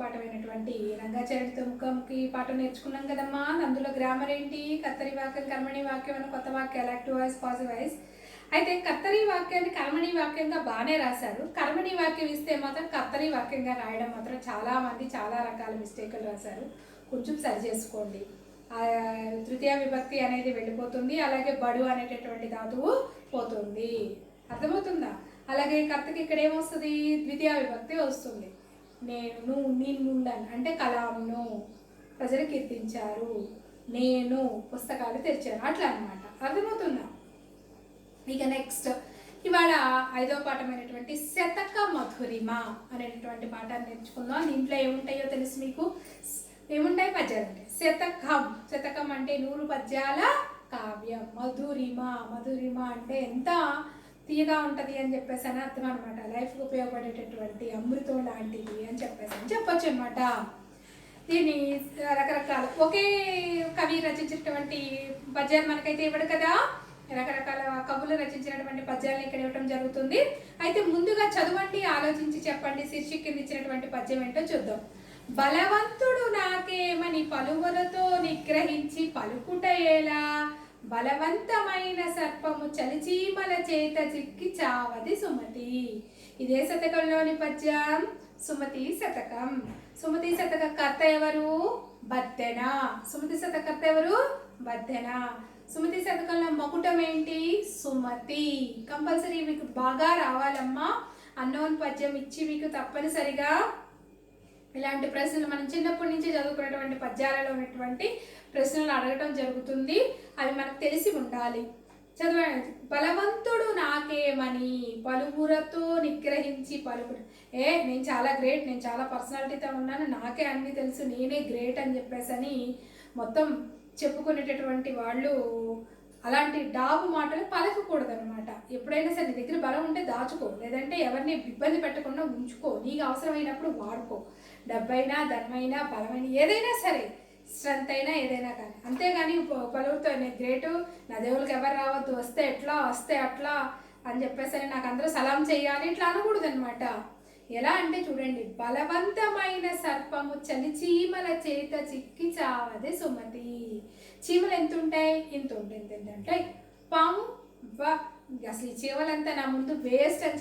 పాఠమైనటువంటి రంగాచార్యుడితో ముఖాముఖి పాఠం నేర్చుకున్నాం కదమ్మా. అందులో గ్రామర్ ఏంటి? కర్తరి వాక్యం, కర్మణి వాక్యం అని కొత్త వాక్యాలు, యాక్టివ్ వాయిస్, పాజిటివ్ వాయిస్. అయితే కర్తరి వాక్యాన్ని కర్మణి వాక్యంగా బాగానే రాశారు. కర్మణి వాక్యం ఇస్తే మాత్రం కర్తరి వాక్యంగా రాయడం మాత్రం చాలామంది చాలా రకాల మిస్టేకులు రాశారు. కొంచెం సరి చేసుకోండి. తృతీయ విభక్తి అనేది వెళ్ళిపోతుంది, అలాగే బడు అనేటటువంటి ధాతువు పోతుంది. అర్థమవుతుందా? అలాగే కర్తకి ఇక్కడ ఏమొస్తుంది? ద్వితీయ విభక్తి వస్తుంది. నేను నిన్నుండను అంటే కలాంను ప్రజలు కీర్తించారు, నేను పుస్తకాలు తెరిచాను, అట్లా అనమాట. అర్థమవుతుందా? ఇక నెక్స్ట్ ఇవాళ 5వ పాఠమైనటువంటి శతక మధురిమ అనేటటువంటి పాఠాన్ని నేర్చుకుందాం. దీంట్లో ఏముంటాయో తెలుసు మీకు? ఏముంటాయి? పద్యాలు ఉంటాయి. శతకం అంటే 100 పద్యాల కావ్యం. మధురిమ అంటే ఎంత తీయగా ఉంటుంది అని చెప్పేసి అని అర్థం అనమాట. లైఫ్కి ఉపయోగపడేటటువంటి అమృతం లాంటిది అని చెప్పొచ్చు అనమాట. దీన్ని రకరకాల ఒకే కవి రచించినటువంటి పద్యాలు మనకైతే ఇవ్వడు కదా, రకరకాల కవులు రచించినటువంటి పద్యాలను ఇక్కడ ఇవ్వడం జరుగుతుంది. అయితే ముందుగా చదవండి, ఆలోచించి చెప్పండి. శీర్షిక కింద ఇచ్చినటువంటి పద్యం ఏంటో చూద్దాం. బలవంతుడు నాకేమని పలువురతో నిగ్రహించి పలుకుట ఎలా, బలవంతమైన సర్పము చలిచీమల చేత చిక్కి చావది సుమతి. ఇదే శతకంలోని పద్యం సుమతి శతకం. సుమతి శతక కర్త ఎవరు? బద్దెన. సుమతి శతక కర్త ఎవరు? బద్దెన. సుమతి శతకంలో మకుటం ఏంటి? సుమతి. కంపల్సరీ మీకు బాగా రావాలమ్మా. అన్నోన్ పద్యం ఇచ్చి మీకు తప్పనిసరిగా ఇలాంటి ప్రశ్నలు మనం చిన్నప్పటి నుంచి చదువుకున్నటువంటి పద్యాలలో ఉన్నటువంటి ప్రశ్నలు అడగటం జరుగుతుంది. అవి మనకు తెలిసి ఉండాలి. చదవండి. బలవంతుడు నాకేమని పలువురతో నిగ్రహించి పలుకుడు. నేను చాలా గ్రేట్, నేను చాలా పర్సనాలిటీతో ఉన్నాను, నాకే అన్నీ తెలుసు, నేనే గ్రేట్ అని చెప్పేసి అని మొత్తం చెప్పుకునేటటువంటి వాళ్ళు అలాంటి డాబు మాటలు పలకకూడదు అనమాట. ఎప్పుడైనా సరే నీ దగ్గర బలం ఉంటే దాచుకో, లేదంటే ఎవరిని ఇబ్బంది పెట్టకుండా ఉంచుకో, నీకు అవసరమైనప్పుడు వాడుకో. డబ్బైనా, ధనమైనా, బలమైన ఏదైనా సరే, స్ట్రెంత్ అయినా ఏదైనా కానీ. అంతేగాని పలువురితో నేను గ్రేటు, నా దేవుళ్ళకి ఎవరు రావద్దు, వస్తే ఎట్లా వస్తే అట్లా అని చెప్పేసి నాకు అందరూ సలాం చేయాలి ఇట్లా అనకూడదు అనమాట. ఎలా అంటే చూడండి, బలవంతమైన సర్పము చలిచీమల చేత చిక్కి చావదే సుమతి. చీమలు ఎంత ఉంటాయి? ఇంత ఉంటాయి. పాము అసలు ఈ చీమలంతా నా ముందు వేస్ట్ అని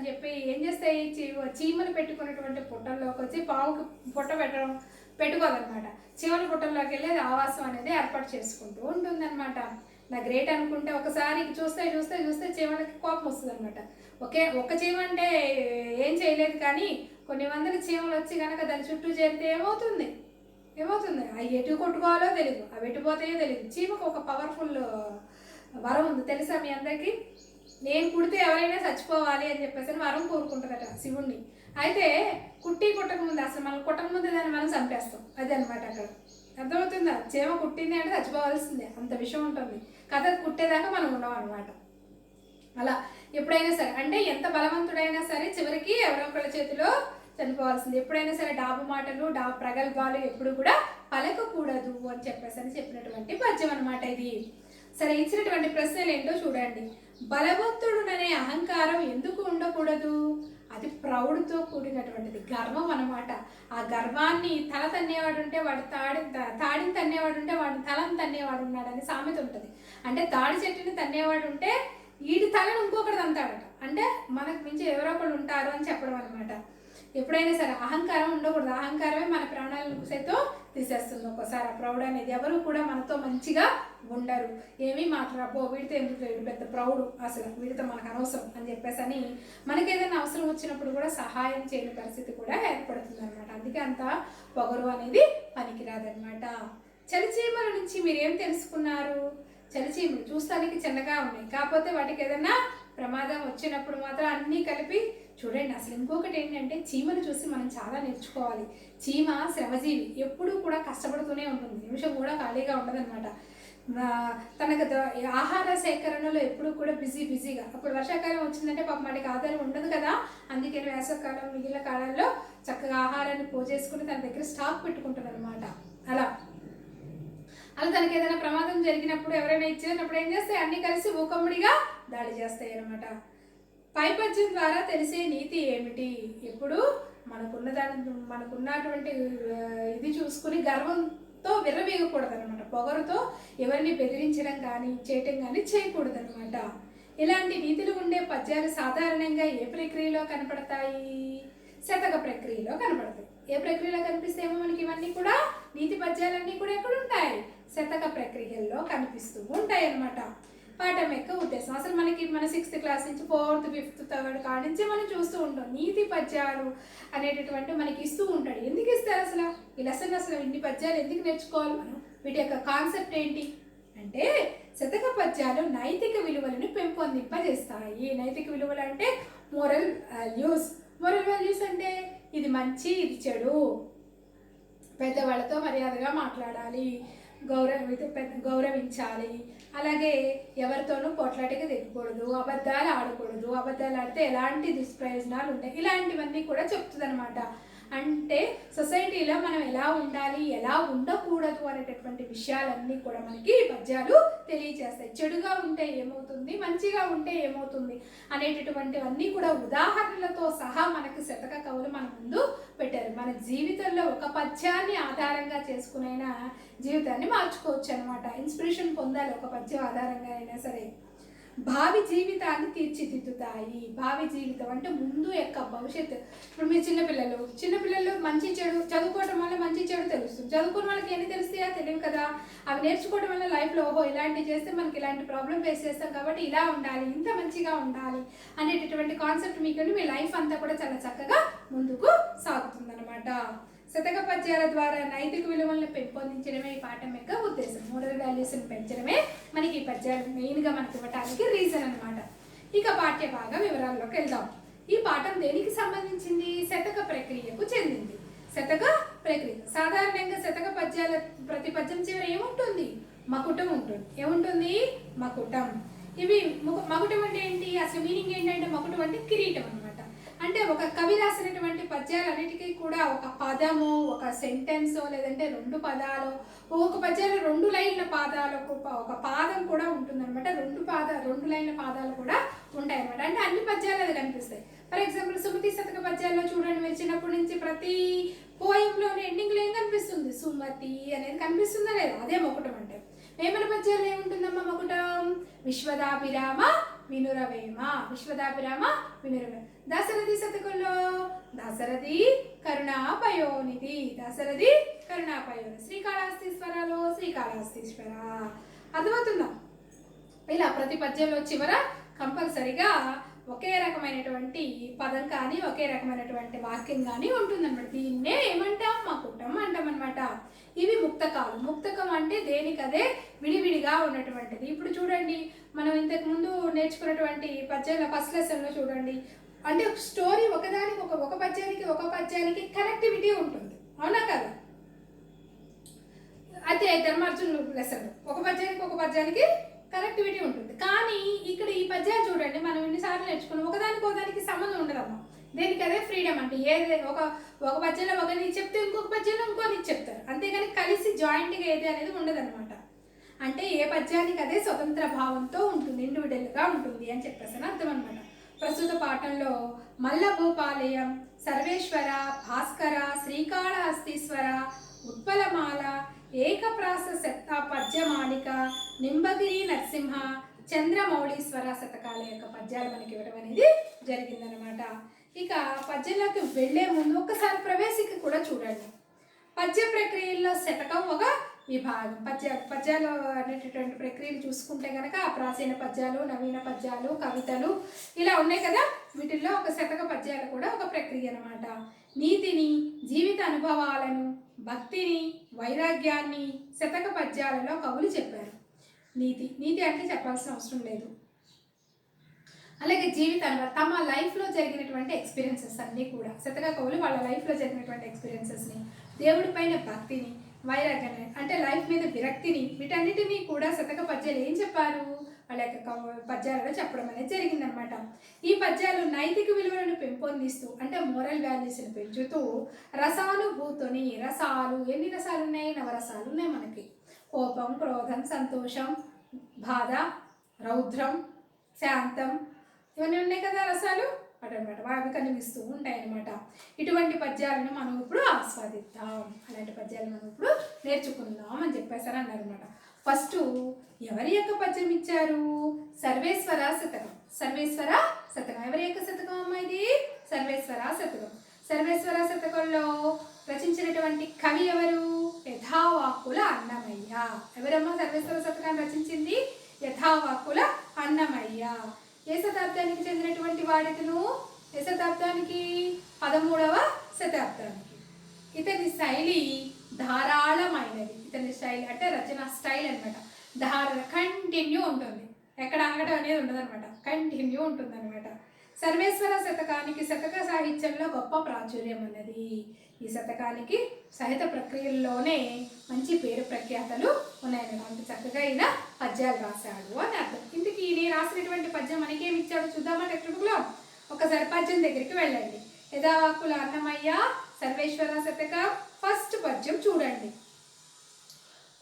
చెప్పి ఏం చేస్తాయి? చీమలు పెట్టుకున్నటువంటి పుట్టల్లోకి వచ్చి పాముకి పుట్ట పెట్టుకోదనమాట. చీమల పుట్టల్లోకి వెళ్ళి ఆవాసం అనేది ఏర్పాటు చేసుకుంటూ ఉంటుందన్నమాట. నా గ్రేట్ అనుకుంటే ఒకసారి చూస్తే చీమలకి కోపం వస్తుంది అనమాట. ఒక చీమ అంటే ఏం చేయలేదు, కానీ కొన్ని వందల చీమలు వచ్చి కనుక దాని చుట్టూ చేరితే ఏమవుతుంది? అవి ఎటు కొట్టుకోవాలో తెలియదు, అవి ఎటుపోతాయో తెలియదు. చీమకు ఒక పవర్ఫుల్ వరం ఉంది తెలుసా మీ అందరికీ? నేను కుడితే ఎవరైనా చచ్చిపోవాలి అని చెప్పేసి వరం కోరుకుంటుందట శివుణ్ణి. అయితే కుట్టక ముందు, అసలు మనం కుట్టక ముందు దాన్ని మనం చంపేస్తాం. అది అనమాట అక్కడ. అర్థమవుతుందా? చీమ కుట్టింది అంటే చచ్చిపోవాల్సిందే, అంత విషయం ఉంటుంది. కథ కుట్టేదాకా మనం ఉన్నాం అనమాట. అలా ఎప్పుడైనా సరే, అంటే ఎంత బలవంతుడైనా సరే చివరికి ఎవరో ఒకళ్ళ చేతిలో చనిపోవాల్సింది. ఎప్పుడైనా సరే డాబు మాటలు, ప్రగల్భాలు ఎప్పుడు కూడా పలకకూడదు అని చెప్పినటువంటి పద్యం అనమాట ఇది. సరే, ఇచ్చినటువంటి ప్రశ్నలు ఏంటో చూడండి. బలవంతుడుననే అహంకారం ఎందుకు ఉండకూడదు? అది ప్రౌడ్తో కూడినటువంటిది, గర్వం అనమాట. ఆ గర్వాన్ని తల తన్నేవాడు ఉంటే వాడు తాడిని తన్నేవాడు ఉంటే వాడు తలను తన్నేవాడు ఉన్నాడని సామెత ఉంటుంది. అంటే తాడి చెట్టుని తన్నేవాడు ఉంటే వీడి తలను ఇంకొకటి తంతాడట. అంటే మనకు మించి ఎవరో ఒకళ్ళు ఉంటారు అని చెప్పడం అనమాట. ఎప్పుడైనా సరే అహంకారం ఉండకూడదు. అహంకారమే మన ప్రాణాలను సైతం తీసేస్తుంది ఒక్కోసారి. ఆ ప్రౌడ్ అనేది ఎవరు కూడా మనతో మంచిగా ఉండరు. ఏమీ మాట్లాడబో వీడితో ఎందుకు, వీడు పెద్ద ప్రౌడ్, అసలు వీడితో మనకు అనవసరం అని చెప్పేసి అని మనకి ఏదైనా అవసరం వచ్చినప్పుడు కూడా సహాయం చేయని పరిస్థితి కూడా ఏర్పడుతుంది అనమాట. అందుకే అంత పొగరు అనేది పనికిరాదనమాట. చలిచీమల నుంచి మీరేం తెలుసుకున్నారు? చలిచీమలు చూస్తానికి చిన్నగా ఉన్నాయి, కాకపోతే వాటికి ఏదైనా ప్రమాదం వచ్చినప్పుడు మాత్రం అన్నీ కలిపి చూడండి. అసలు ఇంకొకటి ఏంటంటే చీమను చూసి మనం చాలా నేర్చుకోవాలి. చీమ శ్రమజీవి, ఎప్పుడూ కూడా కష్టపడుతూనే ఉంటుంది, నిమిషం కూడా ఖాళీగా ఉండదన్నమాట. తనకు ఆహార సేకరణలో ఎప్పుడు కూడా బిజీగా. అప్పుడు వర్షాకాలం వచ్చిందంటే పాపం వాటికి ఆధారం ఉండదు కదా, అందుకని వేసవకాలం మిగిలిన కాలంలో చక్కగా ఆహారాన్ని పోజేసుకుని తన దగ్గర స్టాక్ పెట్టుకుంటుంది అనమాట. అలా తనకి ఏదైనా ప్రమాదం జరిగినప్పుడు, ఎవరైనా ఇచ్చినప్పుడు ఏం చేస్తాయి? అన్నీ కలిసి మూకమ్ముడిగా దాడి చేస్తాయి అనమాట. పై పద్యం ద్వారా తెలిసే నీతి ఏమిటి? ఎప్పుడు మనకున్నటువంటి ఇది చూసుకుని గర్వంతో విర్రవీగకూడదు అనమాట. పొగరుతో ఎవరిని బెదిరించడం కానీ చేయటం కానీ చేయకూడదు అనమాట. ఇలాంటి నీతులు ఉండే పద్యాలు సాధారణంగా ఏ ప్రక్రియలో కనపడతాయి? శతక ప్రక్రియలో కనపడతాయి. ఏ ప్రక్రియలో కనిపిస్తేమో మనకి ఇవన్నీ కూడా నీతి పద్యాలన్నీ కూడా ఎక్కడ ఉంటాయి? శతక ప్రక్రియల్లో కనిపిస్తూ ఉంటాయి అన్నమాట. పాఠం యొక్క ఉద్దేశం అసలు మన 6th క్లాస్ నుంచి 4th 5th 3rd కాడి నుంచి మనం చూస్తూ ఉంటాం. నీతి పద్యాలు అనేటటువంటి మనకి ఇస్తూ ఉంటాడు. ఎందుకు ఇస్తారు అసలు ఈ లెసన్? అసలు ఇన్ని పద్యాలు ఎందుకు నేర్చుకోవాలి మనం? వీటి యొక్క కాన్సెప్ట్ ఏంటి అంటే, శతక పద్యాలు నైతిక విలువలను పెంపొందింపజేస్తాయి. నైతిక విలువలు అంటే మోరల్ వాల్యూస్. మోరల్ వాల్యూస్ అంటే ఇది మంచి, ఇది చెడు, పెద్దవాళ్ళతో మర్యాదగా మాట్లాడాలి, గౌరవించాలి, అలాగే ఎవరితోనూ పొట్లాటిగా దిగకూడదు, అబద్ధాలు ఆడకూడదు, అబద్ధాలు ఆడితే ఎలాంటి దుష్ప్రయోజనాలు ఉంటాయి, ఇలాంటివన్నీ కూడా చెప్తుంది అనమాట. అంటే సొసైటీలో మనం ఎలా ఉండాలి, ఎలా ఉండకూడదు అనేటటువంటి విషయాలన్నీ కూడా మనకి పద్యాలు తెలియజేస్తాయి. చెడుగా ఉంటే ఏమవుతుంది, మంచిగా ఉంటే ఏమవుతుంది అనేటటువంటివన్నీ కూడా ఉదాహరణలతో సహా మనకి శతక కవులు మన ముందు పెట్టారు. మన జీవితంలో ఒక పద్యాన్ని ఆధారంగా చేసుకునైనా జీవితాన్ని మార్చుకోవచ్చు అనమాట. ఇన్స్పిరేషన్ పొందాలి ఒక పద్యం ఆధారంగా అయినా సరే. భావి జీవితాన్ని తీర్చిదిద్దుతాయి. భావి జీవితం అంటే ముందు యొక్క భవిష్యత్తు. ఇప్పుడు మీరు చిన్నపిల్లలు మంచి చెడు చదువుకోవడం వల్ల మంచి చెడు తెలుస్తుంది. చదువుకున్న వాళ్ళకి ఎన్ని తెలుస్తాయా? తెలియదు కదా. అవి నేర్చుకోవడం వల్ల లైఫ్లో ఓహో ఇలాంటివి చేస్తే మనకి ఇలాంటి ప్రాబ్లం ఫేస్ చేస్తాం కాబట్టి ఇలా ఉండాలి, ఇంత మంచిగా ఉండాలి అనేటటువంటి కాన్సెప్ట్ మీకు మీ లైఫ్ అంతా కూడా చాలా చక్కగా ముందుకు సాగుతుందన్నమాట. శతక పద్యాల ద్వారా నైతిక విలువలను పెంపొందించడమే ఈ పాఠం యొక్క ఉద్దేశం. మోరల్ వాల్యూస్ని పెంచడమే మనకి ఈ పద్యాలు మెయిన్గా మనకి ఇవ్వడానికి రీజన్ అనమాట. ఇక పాఠ్య భాగ వివరాల్లోకి వెళ్దాం. ఈ పాఠం దేనికి సంబంధించింది? శతక ప్రక్రియకు చెందింది. శతక ప్రక్రియ సాధారణంగా శతక పద్యాల ప్రతి పద్యం చివర ఏముంటుంది? మకుటం ఉంటుంది. ఏముంటుంది? మకుటం. ఇవి మకుటం అంటే ఏంటి? అసలు మీనింగ్ ఏంటంటే మకుటం అంటే కిరీటం అనమాట. అంటే ఒక కవి రాసినటువంటి పద్యాలన్నిటికీ కూడా ఒక పదము, ఒక సెంటెన్స్, లేదంటే 2 పదాలు, ఒక పద్యాలు 2 లైన్ల పాదాలు, ఒక పాదం కూడా ఉంటుందన్నమాట. 2 లైన్ల పాదాలు కూడా ఉంటాయి అనమాట. అంటే అన్ని పద్యాలు అది కనిపిస్తాయి. ఫర్ ఎగ్జాంపుల్ సుమతి శతక పద్యాల్లో చూడండి, మీరు చిన్నప్పటి నుంచి ప్రతి పోయంలోని ఎండింగ్లో ఏం కనిపిస్తుంది? సుమతి అనేది కనిపిస్తుందా లేదా? అదే మకుటం అంటే. వేమన పద్యాలు ఏముంటుందమ్మా మకుటం? విశ్వదాభిరామ వినురవేమ. విశ్వదాభిరామ వినురవేమ. దాశరథి శతకంలో దాశరథి కరుణాపయోనిధి. దాశరథి కరుణాపయోని. శ్రీకాళహస్తీశ్వరలో శ్రీకాళహస్తీశ్వర. అర్థమవుతుందా? ఇలా ప్రతి పద్యంలో చివర కంపల్సరిగా ఒకే రకమైనటువంటి పదం కానీ ఒకే రకమైనటువంటి వాక్యం కానీ ఉంటుందన్నమాట. దీన్నే ఏమంటాం? మకుటం అంటాం అనమాట. ఇవి ముక్తకాలు. ముక్తకం అంటే దేనికదే విడివిడిగా ఉన్నటువంటిది. ఇప్పుడు చూడండి, మనం ఇంతకు ముందు నేర్చుకున్నటువంటి పద్యాల ఫస్ట్ లెసన్లో చూడండి, అంటే ఒక స్టోరీ ఒకదానికి ఒక పద్యానికి కనెక్టివిటీ ఉంటుంది, అవునా కదా? అయితే ధర్మార్జున లెసన్ ఒక పద్యానికి కనెక్టివిటీ ఉంటుంది. కానీ ఇక్కడ ఈ పద్యాలు చూడండి, మనం ఎన్నిసార్లు నేర్చుకున్నాం, ఒకదానికి సంబంధం ఉండదమ్మా. దేనికి అదే ఫ్రీడమ్. అంటే ఏదే ఒక పద్యంలో ఒకరిని చెప్తే ఇంకొక పద్యంలో ఇంకోని చెప్తారు, అంతేగాని కలిసి జాయింట్గా ఏది అనేది ఉండదన్నమాట. అంటే ఏ పద్యానికి అదే స్వతంత్ర భావంతో ఉంటుంది, ఇండివిజువల్గా ఉంటుంది అని చెప్పేసి అర్థం అనమాట. ప్రస్తుత పాఠంలో మల్లభూపాలయం, సర్వేశ్వర, భాస్కర, శ్రీకాళహస్తీశ్వర, ఉత్పలమాల, ఏకప్రాస శత పద్యమాలిక, నింబగిరి నరసింహ, చంద్రమౌళీశ్వర శతకాల యొక్క పద్యాలు మనకి ఇవ్వడం అనేది జరిగిందనమాట. ఇక పద్యంలోకి వెళ్లే ముందు ఒక్కసారి ప్రవేశిక కూడా చూడండి. పద్య ప్రక్రియల్లో శతకం ఒక విభాగం. పద్యాలు అనేటటువంటి ప్రక్రియలు చూసుకుంటే కనుక ప్రాచీన పద్యాలు, నవీన పద్యాలు, కవితలు ఇలా ఉన్నాయి కదా. వీటిల్లో ఒక శతక పద్యాలు కూడా ఒక ప్రక్రియ అనమాట. నీతిని, జీవిత అనుభవాలను, భక్తిని, వైరాగ్యాన్ని శతక పద్యాలలో కవులు చెప్పారు. నీతి అంటే చెప్పాల్సిన అవసరం లేదు. అలాగే జీవితంలో తమ లైఫ్లో జరిగినటువంటి ఎక్స్పీరియన్సెస్ అన్నీ కూడా శతక కవులు వాళ్ళ లైఫ్లో జరిగినటువంటి ఎక్స్పీరియన్సెస్ని, దేవుడి పైన భక్తిని, వైరాగ్యాన్ని అంటే లైఫ్ మీద విరక్తిని, వీటన్నిటినీ కూడా శతక పద్యాలు ఏం చెప్పారు? వాళ్ళ యొక్క పద్యాలలో చెప్పడం అనేది జరిగిందనమాట. ఈ పద్యాలు నైతిక విలువలను పెంపొందిస్తూ అంటే మోరల్ వాల్యూస్ని పెంచుతూ రసానుభూతిని, రసాలు ఎన్ని రసాలు ఉన్నాయి? 9 రసాలు ఉన్నాయి మనకి. కోపం, క్రోధం, సంతోషం, బాధ, రౌద్రం, శాంతం, ఇవన్నీ ఉన్నాయి కదా రసాలు. అనమాట, అవి కనిపిస్తూ ఉంటాయి అన్నమాట. ఇటువంటి పద్యాలను మనం ఇప్పుడు ఆస్వాదిద్దాం, అలాంటి పద్యాలను మనం ఇప్పుడు నేర్చుకుందాం అని చెప్పేసారు అన్నారనమాట. ఫస్ట్ ఎవరి యొక్క పద్యం ఇచ్చారు? సర్వేశ్వర శతకం. సర్వేశ్వర శతకం ఎవరి యొక్క శతకం అమ్మా? ఇది సర్వేశ్వర శతకం. సర్వేశ్వర శతకంలో రచించినటువంటి కవి ఎవరు? యథావాక్కుల అన్నమయ్య. ఎవరమ్మా సర్వేశ్వర శతకాన్ని రచించింది? యథావాక్కుల అన్నమయ్య. ఏ శతాబ్దానికి చెందినటువంటి వాడితను? ఏ శతాబ్దానికి? 13వ శతాబ్దానికి. ఇతని శైలి ధారాళమైనది. ఇతని స్టైల్ అంటే రచన స్టైల్ అనమాట. కంటిన్యూ ఉంటుంది, ఎక్కడ ఆగడం అనేది ఉండదు అనమాట, కంటిన్యూ ఉంటుంది అనమాట. సర్వేశ్వర శతకానికి శతక సాహిత్యంలో గొప్ప ప్రాచుర్యం ఉన్నది. ఈ శతకానికి సాహిత్య ప్రక్రియల్లోనే మంచి పేరు ప్రఖ్యాతలు ఉన్నాయన్నమాట. అంత చక్కగా ఈయన పద్యాలు రాశాడు అని అర్థం. ఇందుకు ఈయన రాసినటువంటి పద్యం మనకేమి ఇచ్చాడు చూద్దామా టెక్స్ట్ బుక్లో? ఒకసారి పద్యం దగ్గరికి వెళ్ళండి. యథావాక్కుల అన్నమయ్య సర్వేశ్వర శతకం ఫస్ట్ పద్యం చూడండి.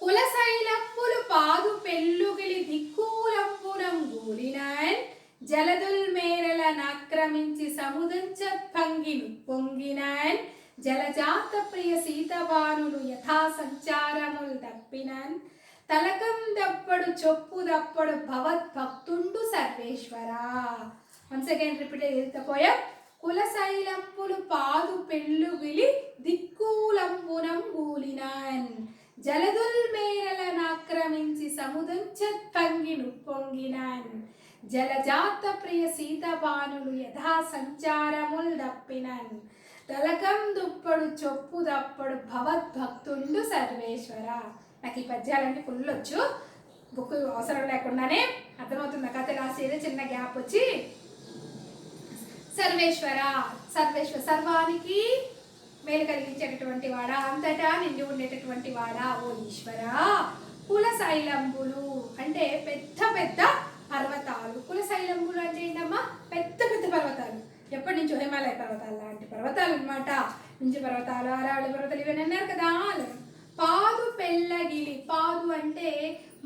కులశైలంబులు పాదు పెళ్ళుగిలి దిక్కులంబునం గూలినాన్ జలదుల్ మేరల నాక్రమించి సముదంచ భంగిను పొంగినాన్ జలజాత ప్రియ సీతవానులు యథా సంచారముల్ దప్పినాన్ తలకం దప్పడు చొప్పు దప్పడు భవద్భక్తుండు సర్వేశ్వర. వన్స్ అగైన్ రిపీట్ పోయా. కులశైలంబులు పాదు పెళ్ళుగిలి దిక్కులంబునం గూలినాన్ జలదుల్ మేరల నాక్రమించి సముదంచత్పంగిను పొంగినాన్ జలజాత ప్రియ సీతబానులు యథా సంచారముల్ దప్పినాన్ తలకం దుప్పడు చొప్పు దప్పడు భవద్భక్తుండు సర్వేశ్వర. నాకు ఈ పద్యాలన్నీ ఫుల్ వచ్చు, బుక్ అవసరం లేకుండానే అర్థమవుతుంది. కథ రాసేది చిన్న గ్యాప్ వచ్చి సర్వేశ్వర. సర్వేశ్వర సర్వానికి మేలు కలిగించేటటువంటి వాడా, అంతటా నిండి ఉండేటటువంటి వాడా ఓ ఈశ్వర. కులశైలంబులు అంటే పెద్ద పెద్ద పర్వతాలు. కులశైలంబులు అంటే ఏంటమ్మా? పెద్ద పెద్ద పర్వతాలు. ఎప్పటి నుంచో హిమాలయ పర్వతాలు లాంటి పర్వతాలు అనమాట. నుంచి పర్వతాలు, అరావళి పర్వతాలు ఇవన్నీ అన్నారు కదా. పాదు పెళ్ళగిలి. పాదు అంటే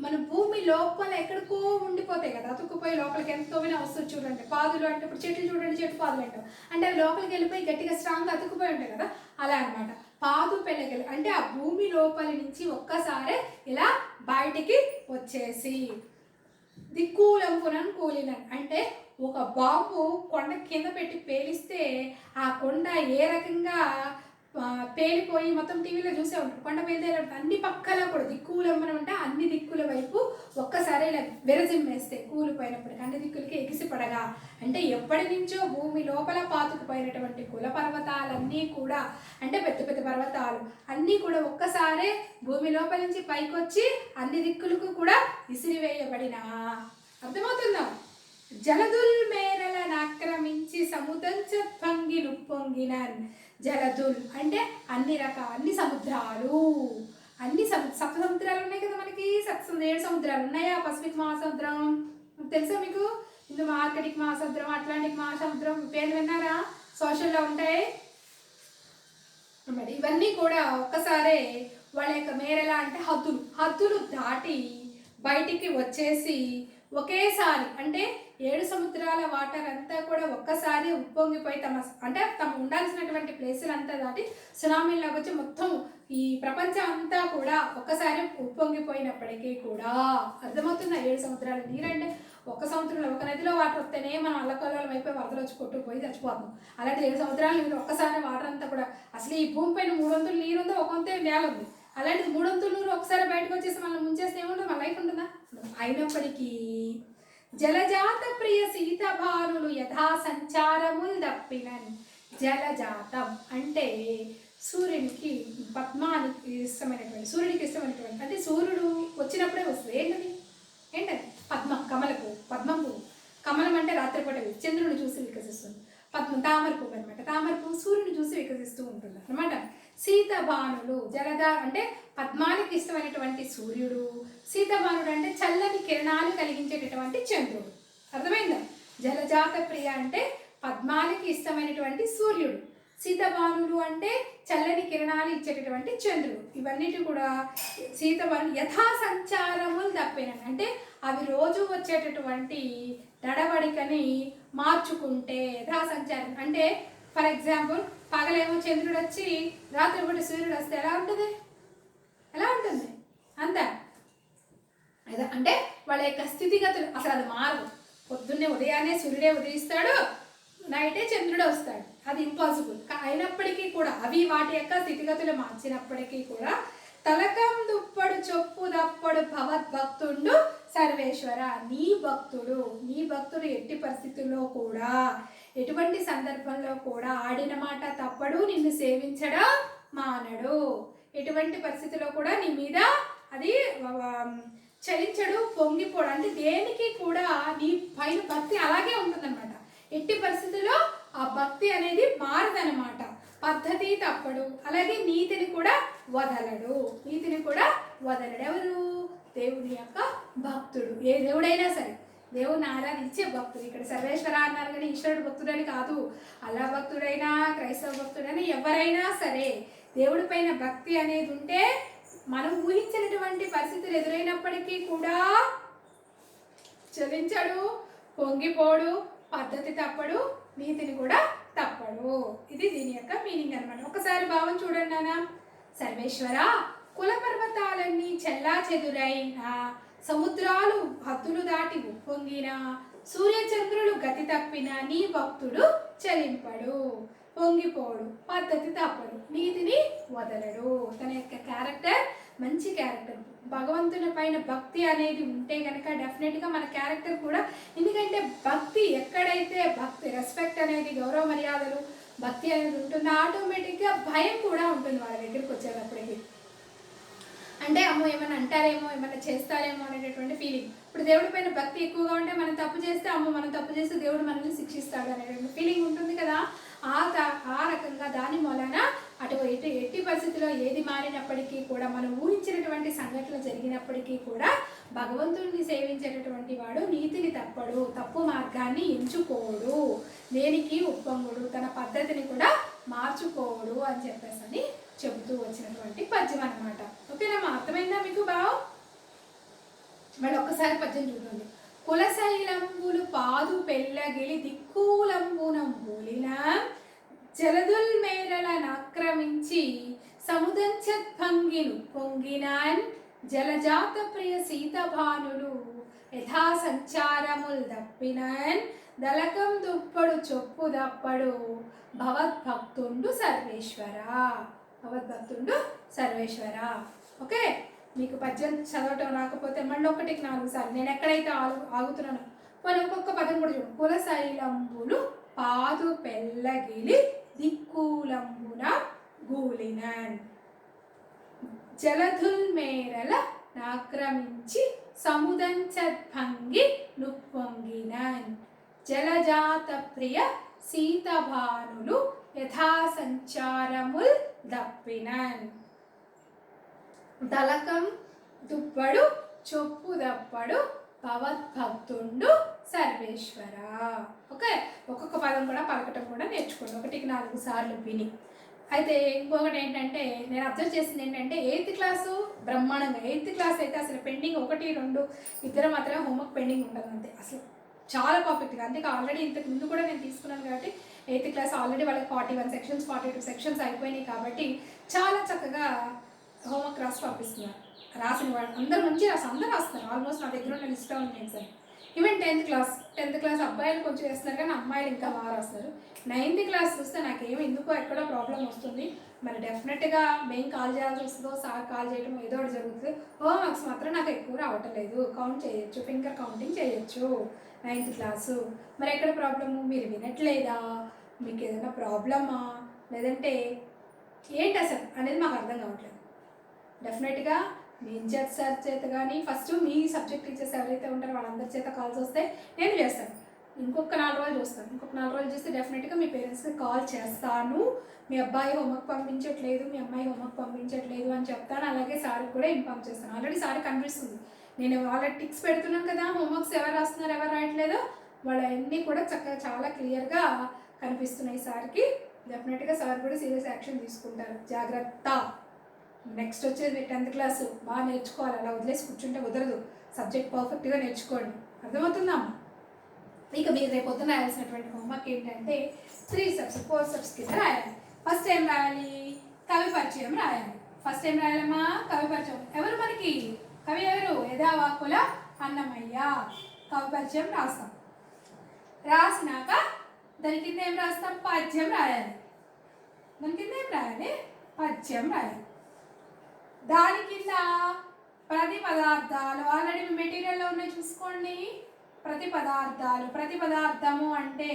మన భూమి లోపల ఎక్కడికో ఉండిపోతాయి కదా, అతుక్కుపోయి లోపలికి ఎంత తోమినా వస్తుంది చూడండి. పాదులు అంటే ఇప్పుడు చెట్లు చూడండి, చెట్టు పాదులు అంటాం. అంటే అవి లోపలికి వెళ్ళిపోయి గట్టిగా స్ట్రాంగ్గా అతుక్కుపోయి ఉంటాయి కదా, అలా అనమాట. పాదు పెళ్ళగిలి అంటే ఆ భూమి లోపలి నుంచి ఒక్కసారి ఇలా బయటికి వచ్చేసి. దిక్కులంపునని కూలినన్ అంటే ఒక బాంబు కొండ కింద పెట్టి పేలిస్తే ఆ కొండ ఏ రకంగా పేలిపోయి మొత్తం టీవీలో చూసే ఉంటారు. కొండ పేలితే అన్ని పక్కల కూడా దిక్కులంబనం అంటే అన్ని దిక్కుల వైపు ఒక్కసారి ఇలా విరజిమ్మేస్తే కూలిపోయినప్పటికీ అన్ని దిక్కులకి ఎగిసిపడగా అంటే ఎప్పటి నుంచో భూమి లోపల పాతుకుపోయినటువంటి కుల పర్వతాలన్నీ కూడా అంటే పెద్ద పెద్ద పర్వతాలు అన్నీ కూడా ఒక్కసారే భూమి లోపల నుంచి పైకి వచ్చి అన్ని దిక్కులకు కూడా విసిరివేయబడిన. అర్థమవుతుందా? జలదుల్ మేరలను ఆక్రమించి సముదంచ భంగిను పొంగినాన్. జలదుల్ అంటే అన్ని సముద్రాలు, అన్ని సప్త సముద్రాలు ఉన్నాయి కదా మనకి. 7 సముద్రాలు ఉన్నాయా? పసిఫిక్ మహాసముద్రం తెలుసా మీకు? ఇందు ఆర్కిటిక్ మహాసముద్రం, అట్లాంటిక్ మహాసముద్రం పేర్లు విన్నారా? సోషల్లో ఉంటాయి మరి. ఇవన్నీ కూడా ఒక్కసారే వాళ్ళ యొక్క మేరలా అంటే హద్దులు దాటి బయటికి వచ్చేసి ఒకేసారి అంటే 7 సముద్రాల వాటర్ అంతా కూడా ఒక్కసారి ఉప్పొంగిపోయి తమ ఉండాల్సినటువంటి ప్లేసులంతా దాటి సునామీలాగా వచ్చి మొత్తం ఈ ప్రపంచం అంతా కూడా ఒక్కసారి ఉప్పొంగిపోయినప్పటికీ కూడా అర్థమవుతుందా? 7 సముద్రాల నీరంటే ఒక సముద్రంలో ఒక నదిలో వాటర్ వస్తేనే మనం అల్లకల్లోలం అయిపోయి వరదలు వచ్చి కొట్టుకుపోయి చచ్చిపోతాం. అలాంటి 7 సముద్రాల నీరు ఒక్కసారి వాటర్ అంతా కూడా అసలు ఈ భూమి పైన 300 నీరు ఉందో, ఒక వంతే నేల ఉంది. అలాంటిది 300 నీరు ఒకసారి బయటకు వచ్చేసి మనం ముంచేస్తే ఏముంటుంది? మన లైఫ్ ఉంటుందా? అయినప్పటికీ జలజాత ప్రియ సీతభానులు యథా సంచారముల్ దప్పినన్. జలజాతం అంటే సూర్యునికి పద్మానికి ఇష్టమైనటువంటి, సూర్యుడికి ఇష్టమైనటువంటి అంటే సూర్యుడు వచ్చినప్పుడే వస్తుంది. ఏంటది? పద్మం, పద్మం పువ్వు. కమలం అంటే రాత్రిపూట చంద్రుని చూసి వికసిస్తుంది. తామర పువ్వు అనమాట. తామర పువ్వు సూర్యుని చూసి వికసిస్తూ ఉంటుంది అనమాట. సీతభానులు అంటే పద్మానికి ఇష్టమైనటువంటి సూర్యుడు, సీతభానుడు అంటే చల్లని కిరణాలు కలిగించేటటువంటి చంద్రుడు. అర్థమైందా? జలజాత ప్రియ అంటే పద్మానికి ఇష్టమైనటువంటి సూర్యుడు, సీతభానులు అంటే చల్లని కిరణాలు ఇచ్చేటటువంటి చంద్రుడు. ఇవన్నిటి కూడా సీతభాను యథా సంచారములు తప్పిన అంటే అవి రోజు వచ్చేటటువంటి నడవడికని మార్చుకుంటే. యథా సంచారం అంటే ఫర్ ఎగ్జాంపుల్ పగలేమో చంద్రుడు వచ్చి రాత్రి పూట సూర్యుడు వస్తే ఎలా ఉంటుంది? ఎలా ఉంటుంది? అంతా అంటే వాళ్ళ యొక్క స్థితిగతులు అసలు అది మారదు. పొద్దున్నే ఉదయాన్నే సూర్యుడే ఉదయిస్తాడు, నైటే చంద్రుడే వస్తాడు, అది ఇంపాసిబుల్. అయినప్పటికీ కూడా అవి వాటి యొక్క స్థితిగతులు మార్చినప్పటికీ కూడా తలకం దుప్పడు చొప్పు దప్పడు భగవద్భక్తుండు సర్వేశ్వర. నీ భక్తుడు ఎట్టి పరిస్థితుల్లో కూడా, ఎటువంటి సందర్భంలో కూడా ఆడిన మాట తప్పడు, నిన్ను సేవించడం మానడు. ఎటువంటి పరిస్థితిలో కూడా నీ మీద అది చలించడు, పొంగిపోడు. అంటే దేనికి కూడా నీ పైన భక్తి అలాగే ఉంటుందన్నమాట. ఎట్టి పరిస్థితుల్లో ఆ భక్తి అనేది మారదనమాట. పద్ధతి తప్పడు, అలాగే నీతిని కూడా వదలడు. ఎవరు? దేవుని యొక్క భక్తుడు. ఏ దేవుడైనా సరే, దేవుని ఆరాధించే భక్తుడు. ఇక్కడ సర్వేశ్వర అన్నారు కానీ ఈశ్వరుడు భక్తుడని కాదు. అల్లా భక్తుడైనా, క్రైస్తవ భక్తుడైనా, ఎవరైనా సరే దేవుడి పైన భక్తి అనేది ఉంటే మనం ఊహించినటువంటి పరిస్థితులు ఎదురైనప్పటికీ కూడా చలించడు, పొంగిపోడు, పద్ధతి తప్పడు, నీతిని కూడా తప్పడు. ఇది దీని యొక్క మీనింగ్ అనమాట. ఒకసారి భావం చూడండి నాన్న. సర్వేశ్వర, కుల పర్వతాలన్నీ చెల్లా చెదురైన, సముద్రాలు హద్దులు దాటి ఉప్పొంగిన, సూర్యచంద్రులు గతి తప్పిన నీ భక్తుడు చలింపడు, పొంగిపోడు, పద్ధతి తప్పడు, నీతిని వదలడు. తన యొక్క క్యారెక్టర్ మంచి క్యారెక్టర్. భగవంతుని పైన భక్తి అనేది ఉంటే కనుక డెఫినెట్గా మన క్యారెక్టర్ కూడా, ఎందుకంటే భక్తి ఎక్కడైతే భక్తి, రెస్పెక్ట్ అనేది, గౌరవ మర్యాదలు, భక్తి అనేది ఉంటుందో ఆటోమేటిక్గా భయం కూడా ఉంటుంది వాళ్ళ దగ్గరికి వచ్చేటప్పటికి. అంటే అమ్మో ఏమైనా అంటారేమో, ఏమైనా చేస్తారేమో అనేటటువంటి ఫీలింగ్. ఇప్పుడు దేవుడి పైన భక్తి ఎక్కువగా ఉంటే మనం తప్పు చేస్తే అమ్మో మనం తప్పు చేస్తే దేవుడు మనల్ని శిక్షిస్తాడు అనేటువంటి ఫీలింగ్ ఉంటుంది కదా. ఆ రకంగా దాని మూలన ఎట్టి పరిస్థితిలో ఏది మారినప్పటికీ కూడా, మనం ఊహించినటువంటి సంఘటనలు జరిగినప్పటికీ కూడా భగవంతుడిని సేవించేటటువంటి వాడు నీతిని తప్పడు, తప్పు మార్గాన్ని ఎంచుకోడు, దేనికి ఉప్పొంగుడు, తన పద్ధతిని కూడా మార్చుకోడు అని చెప్పేసి చెబుతూ వచ్చినటువంటి పద్యం అన్నమాట. ఓకేనమ్మా, అర్థమైందా మీకు బావ? మళ్ళీ ఒక్కసారి పద్యం చూడండి. కులశైలంబులు పాదు పెళ్ళగిలి దిక్కులంబునంబూలిన, జలదుల్ మేరలనాక్రమించి సముదంచద్భంగిను పొంగినాన్, జలజాత ప్రియ సీతభానులు యథా సంచారముల్ దప్పినాన్, దళకం దుప్పడు చొప్పు దప్పడు భగవద్భక్తుండు సర్వేశ్వర. ఓకే, మీకు పద్యం చదవటం రాకపోతే మళ్ళీ 1-4 సార్లు నేను ఎక్కడైతే ఆగుతున్నానో మనం ఒక్కొక్క పదం కూడా చూడండి. కులశైలంబులు పాదు పెళ్ళగిలి దిక్కులంబున గూలినన్, జలధుల్ మేరల నాక్రమించి సముదంచద్భంగి నుప్పొంగినన్, జలజాత ప్రియ సీతభానులు యథా సంచారముల్ దప్పినన్, దళకం దుప్పడు చొప్పు దప్పడు భగవద్భక్తుండు సర్వేశ్వర. ఓకే, ఒక్కొక్క పదం కూడా పలకటం కూడా నేర్చుకోండి 1-4 సార్లు విని. అయితే ఇంకొకటి ఏంటంటే నేను అబ్జర్వ్ చేసింది ఏంటంటే 8th క్లాసు బ్రహ్మాండంగా, 8th క్లాస్ అయితే అసలు పెండింగ్ 1-2 ఇద్దరు మాత్రమే హోంవర్క్ పెండింగ్ ఉంటుంది అంతే. అసలు చాలా పర్ఫెక్ట్గా. అందుకే ఆల్రెడీ ఇంతకు ముందు కూడా నేను తీసుకున్నాను కాబట్టి 8th క్లాస్ ఆల్రెడీ వాళ్ళకి 41 సెక్షన్స్ 42 సెక్షన్స్ అయిపోయినాయి కాబట్టి చాలా చక్కగా హోంవర్క్ రాసి పంపిస్తున్నారు. రాసిన వాళ్ళు అందరూ మంచిగా అందరూ రాస్తున్నారు. ఆల్మోస్ట్ నా దగ్గర ఉన్న లిస్ట్ ఉంది సార్. ఈవెన్ 10th క్లాస్ అబ్బాయిలు కొంచెం వేస్తున్నారు కానీ అమ్మాయిలు ఇంకా బాగా రాస్తారు. 9th క్లాస్ చూస్తే నాకేమో ఎందుకో ఎక్కడో ప్రాబ్లం వస్తుంది. మరి డెఫినెట్గా మేము కాల్ చేయాల్సి వస్తుందో, సార్ కాల్ చేయడం ఏదో ఒకటి జరుగుతుంది. హోంవర్క్స్ మాత్రం నాకు ఎక్కువ రావటం లేదు. కౌంట్ చేయొచ్చు, ఫింగర్ కౌంటింగ్ చేయొచ్చు 9th క్లాసు. మరి ఎక్కడ ప్రాబ్లము? మీరు వినట్లేదా? మీకు ఏదైనా ప్రాబ్లమా, లేదంటే ఏంటి అసలు అనేది మాకు అర్థం కావట్లేదు. డెఫినెట్గా మీ ఇన్ఛార్జ్ సార్ చేత కానీ ఫస్ట్ మీ సబ్జెక్ట్ టీచర్స్ ఎవరైతే ఉంటారో వాళ్ళందరి చేత కాల్స్ వస్తే నేను చేస్తాను. ఇంకొక 4 రోజులు చూస్తాను. ఇంకొక 4 రోజులు చూస్తే డెఫినెట్గా మీ పేరెంట్స్కి కాల్ చేస్తాను. మీ అబ్బాయి హోంవర్క్ పంపించట్లేదు, మీ అమ్మాయి హోంవర్క్ పంపించట్లేదు అని చెప్తాను. అలాగే సార్కి కూడా ఇన్ఫామ్ చేస్తాను. ఆల్రెడీ సార్ కనిపిస్తుంది. నేను ఆల్రెడీ టిక్స్ పెడుతున్నాను కదా, హోంవర్క్స్ ఎవరు రాస్తున్నారు ఎవరు రాయట్లేదో వాళ్ళన్నీ కూడా చక్కగా చాలా క్లియర్గా కనిపిస్తున్నాయి సార్కి. డెఫినెట్గా సార్ కూడా సీరియస్ యాక్షన్ తీసుకుంటారు. జాగ్రత్త. నెక్స్ట్ వచ్చేది మీరు 10th క్లాసు బాగా నేర్చుకోవాలి. అలా వదిలేసి కూర్చుంటే కుదరదు. సబ్జెక్ట్ పర్ఫెక్ట్గా నేర్చుకోండి. అర్థమవుతుందా? ఇక మీరు రేపు పొద్దున రాయాల్సినటువంటి హోంవర్క్ ఏంటంటే 3 స్టెప్స్ 4 స్టెప్స్ కింద రాయాలి. ఫస్ట్ ఏం రాయాలి? కవి పరిచయం రాయాలి. ఫస్ట్ ఏం రాయాలమ్మా? కవి పరిచయం. ఎవరు మనకి కవి? ఎవరు? యథావాక్కుల అన్నమయ్య. కవి పరిచయం రాస్తాం. రాసినాక దాని కింద ఏం రాస్తాం? పద్యం రాయాలి. దాని కింద ఏం రాయాలి? పద్యం రాయాలి. దాని కింద ప్రతి పదార్థాలు ఆల్రెడీ మీ మెటీరియల్లో ఉన్నాయి చూసుకోండి. ప్రతి పదార్థాలు. ప్రతి పదార్థము అంటే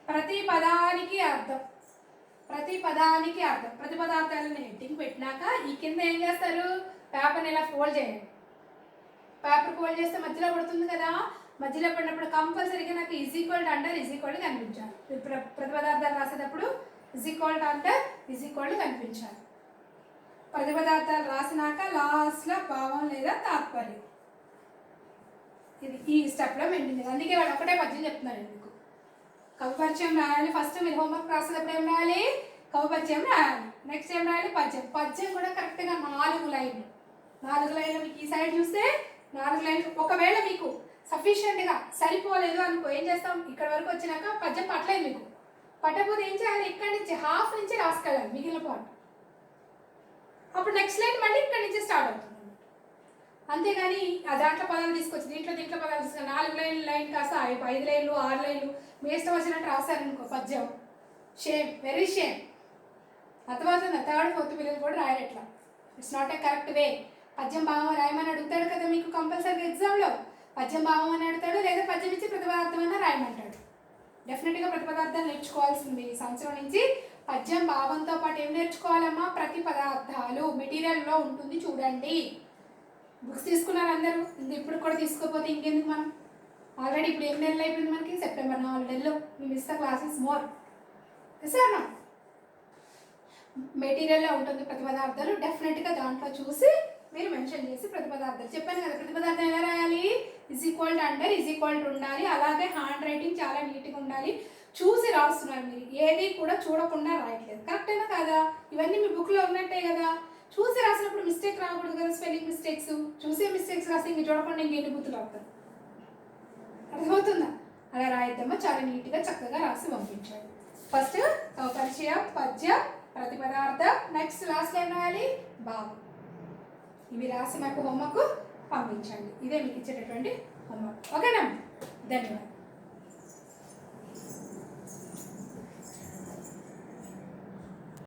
ప్రతి పదానికి అర్థం. ప్రతి పదానికి అర్థం. ప్రతి పదార్థాలను హెడ్డింగ్ పెట్టినాక ఈ కింద ఏం చేస్తారు? పేపర్ని ఇలా ఫోల్డ్ చేయండి. పేపర్ ఫోల్డ్ చేస్తే మధ్యలో పడుతుంది కదా, మధ్యలో పడినప్పుడు కంపల్సరీగా నాకు is equal to under is equal to కనిపించాలి. ప్రతి పదార్థాలు రాసేటప్పుడు is equal to under is equal to కనిపించాలి. ప్రతి పదార్థాలు రాసినాక లాస్ట్లో భావం లేదా తాత్పర్యం. ఇది ఈ స్టెప్లో మెయింటైన్. అందుకే వాడు ఒకటే పద్యం చెప్తున్నాడు మీకు. కవి పరిచయం రాయాలి. ఫస్ట్ మీరు హోంవర్క్ రాసేటప్పుడు ఏం రాయాలి? కవి పరిచయం రాయాలి. నెక్స్ట్ ఏం రాయాలి? పద్యం. పద్యం కూడా కరెక్ట్గా 4 లైన్లు. 4 లైన్లు మీకు ఈ సైడ్ చూస్తే 4 లైన్లు. ఒకవేళ మీకు సఫిషియెంట్గా సరిపోలేదు అనుకో, ఏం చేస్తాం? ఇక్కడ వరకు వచ్చినాక పద్యం పట్టలేదు మీకు. పట్టకపోతే ఏం చేయాలి? ఇక్కడి నుంచి హాఫ్ నుంచి రాసుకెళ్ళాలి మిగిలిన పార్ట్. అప్పుడు నెక్స్ట్ లైన్ మళ్ళీ ఇక్కడి నుంచి స్టార్ట్ అవుతుంది. అంతేగాని ఆ దాంట్లో పదాలు తీసుకొచ్చి దీంట్లో పదాలు తీసుకొని 4 లైన్ కాస్త 5 లైన్లు 6 లైన్లు మీ ఇష్టం వచ్చినట్టు రాశారనుకో పద్యం. Shame, very shame. అర్థమవుతుందా? 3rd 4th పిల్లలు కూడా రాయాలి ఎట్లా. It's not a correct way. పద్యం భావం రాయమని అడుగుతాడు కదా మీకు కంపల్సరీగా ఎగ్జామ్లో. పద్యం భావం అని అడుగుతాడు, లేదా పద్యం ఇచ్చి ప్రతిపదార్థమైనా రాయమంటాడు. డెఫినెట్గా ప్రతిపదార్థాలు నేర్చుకోవాల్సింది ఈ సంవత్సరం నుంచి. పద్యం భావంతో పాటు ఏం నేర్చుకోవాలమ్మా? ప్రతి పదార్థాలు మెటీరియల్లో ఉంటుంది చూడండి. బుక్స్ తీసుకున్నారు అందరూ. ఇప్పుడు కూడా తీసుకోకపోతే ఇంకెందుకు మనం? ఆల్రెడీ ఇప్పుడు ఏం నెలలు అయిపోయింది మనకి? సెప్టెంబర్ 4 నెలలు. మీ miss the classes more sir. మెటీరియల్లో ఉంటుంది ప్రతి పదార్థాలు. డెఫినెట్గా దాంట్లో చూసి మీరు మెన్షన్ చేసి ప్రతి పదార్థాలు చెప్పాను కదా. ప్రతి పదార్థం ఎలా రాయాలి? Is equal to under is equal to ఉండాలి. అలాగే హ్యాండ్ రైటింగ్ చాలా నీట్గా ఉండాలి. చూసి రాస్తున్నారు మీరు, ఏది కూడా చూడకుండా రాయట్లేదు. కరెక్టేనా కాదా? ఇవన్నీ మీ బుక్లో ఉన్నట్టే కదా. చూసి రాసినప్పుడు మిస్టేక్ రాకూడదు కదా. స్పెల్లింగ్ మిస్టేక్స్ చూసే మిస్టేక్స్ రాసి ఇంక చూడకుండా ఇంకెన్ని బుద్ధులు అవుతారు. అర్థమవుతుందా? అలా రాయిద్దామా. చాలా నీట్గా చక్కగా రాసి పంపించాడు. ఫస్ట్ పరిచయం, పద్యం, ప్రతి పదార్థం, నెక్స్ట్ లాస్ట్ ఏం రాయాలి? భావం. ఇవి రాసి మాకు హోంవర్క్ పంపించండి. ఇదే మీకు ఇచ్చేటటువంటి హోంవర్క్. ఓకేనా? ధన్యవాదాలు.